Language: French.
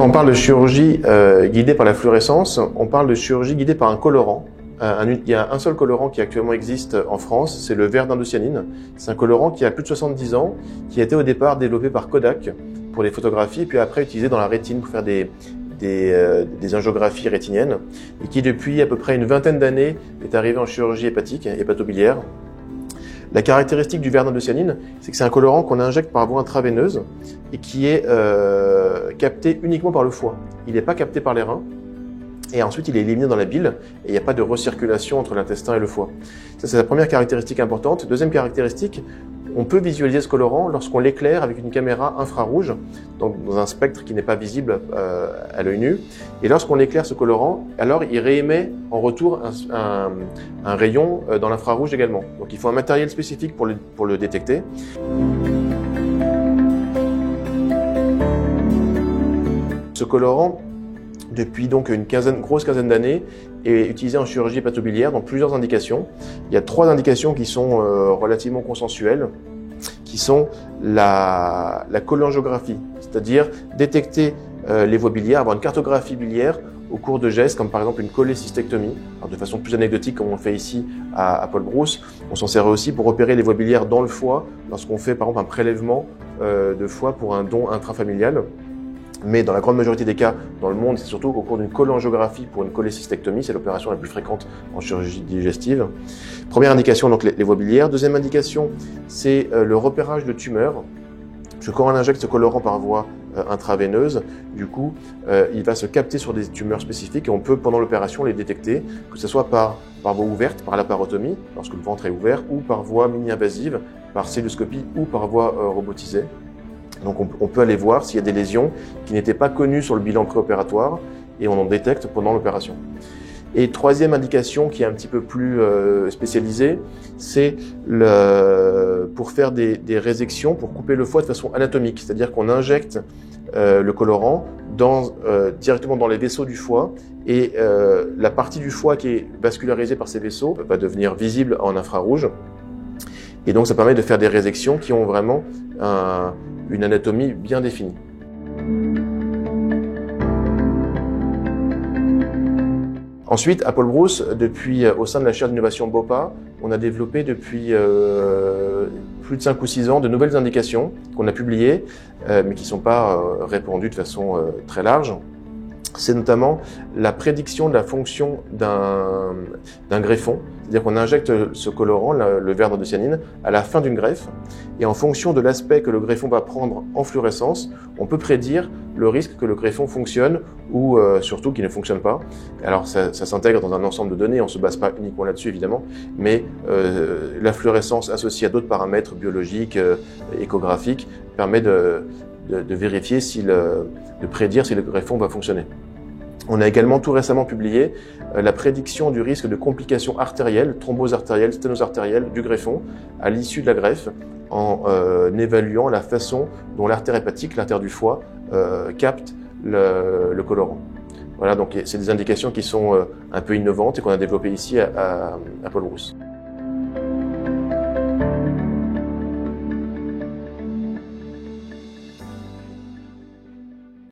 Quand on parle de chirurgie guidée par la fluorescence, on parle de chirurgie guidée par un colorant. Il y a un seul colorant qui actuellement existe en France, c'est le vert d'indocyanine. C'est un colorant qui a plus de 70 ans, qui a été au départ développé par Kodak pour les photographies, puis après utilisé dans la rétine pour faire des angiographies rétiniennes, et qui depuis à peu près une vingtaine d'années est arrivé en chirurgie hépatique, hépatobiliaire. La caractéristique du vert d'indocyanine, c'est que c'est un colorant qu'on injecte par voie intraveineuse et qui est capté uniquement par le foie. Il n'est pas capté par les reins. Et ensuite, il est éliminé dans la bile et il n'y a pas de recirculation entre l'intestin et le foie. Ça, c'est la première caractéristique importante. Deuxième caractéristique, on peut visualiser ce colorant lorsqu'on l'éclaire avec une caméra infrarouge, donc dans un spectre qui n'est pas visible à l'œil nu. Et lorsqu'on éclaire ce colorant, alors il réémet en retour un rayon dans l'infrarouge également. Donc il faut un matériel spécifique pour le détecter. Ce colorant, depuis donc une grosse quinzaine d'années, est utilisé en chirurgie hépatobiliaire dans plusieurs indications. Il y a 3 indications qui sont relativement consensuelles, qui sont la cholangiographie, c'est-à-dire détecter les voies biliaires, avoir une cartographie biliaire au cours de gestes comme par exemple une cholécystectomie. Alors, de façon plus anecdotique, comme on le fait ici à Paul Brousse, on s'en sert aussi pour repérer les voies biliaires dans le foie lorsqu'on fait par exemple un prélèvement de foie pour un don intrafamilial. Mais dans la grande majorité des cas dans le monde, c'est surtout au cours d'une cholangiographie pour une cholécystectomie, c'est l'opération la plus fréquente en chirurgie digestive. Première indication, donc les voies biliaires. Deuxième indication, c'est le repérage de tumeurs. Parce que quand on injecte ce colorant par voie intraveineuse, du coup, il va se capter sur des tumeurs spécifiques et on peut, pendant l'opération, les détecter, que ce soit par voie ouverte, par laparotomie, lorsque le ventre est ouvert, ou par voie mini-invasive, par celluloscopie ou par voie robotisée. Donc on peut aller voir s'il y a des lésions qui n'étaient pas connues sur le bilan préopératoire et on en détecte pendant l'opération. Et troisième indication qui est un petit peu plus spécialisée, c'est pour faire des résections, pour couper le foie de façon anatomique, c'est-à-dire qu'on injecte le colorant directement dans les vaisseaux du foie et la partie du foie qui est vascularisée par ces vaisseaux va devenir visible en infrarouge. Et donc ça permet de faire des résections qui ont vraiment une anatomie bien définie. Ensuite, à Paul Brousse, au sein de la chaire d'innovation BOPA, on a développé depuis plus de 5 ou 6 ans de nouvelles indications qu'on a publiées, mais qui ne sont pas répandues de façon très large. C'est notamment la prédiction de la fonction d'un greffon. C'est-à-dire qu'on injecte ce colorant, le vert d'indocyanine, à la fin d'une greffe. Et en fonction de l'aspect que le greffon va prendre en fluorescence, on peut prédire le risque que le greffon fonctionne ou surtout qu'il ne fonctionne pas. Alors ça s'intègre dans un ensemble de données, on ne se base pas uniquement là-dessus évidemment, mais la fluorescence associée à d'autres paramètres biologiques, échographiques, permet de vérifier, de prédire si le greffon va fonctionner. On a également tout récemment publié la prédiction du risque de complications artérielles, thrombose artérielle, sténose artérielle du greffon à l'issue de la greffe en évaluant la façon dont l'artère hépatique, l'artère du foie, capte le colorant. Voilà, donc c'est des indications qui sont un peu innovantes et qu'on a développées ici à Paul Brousse.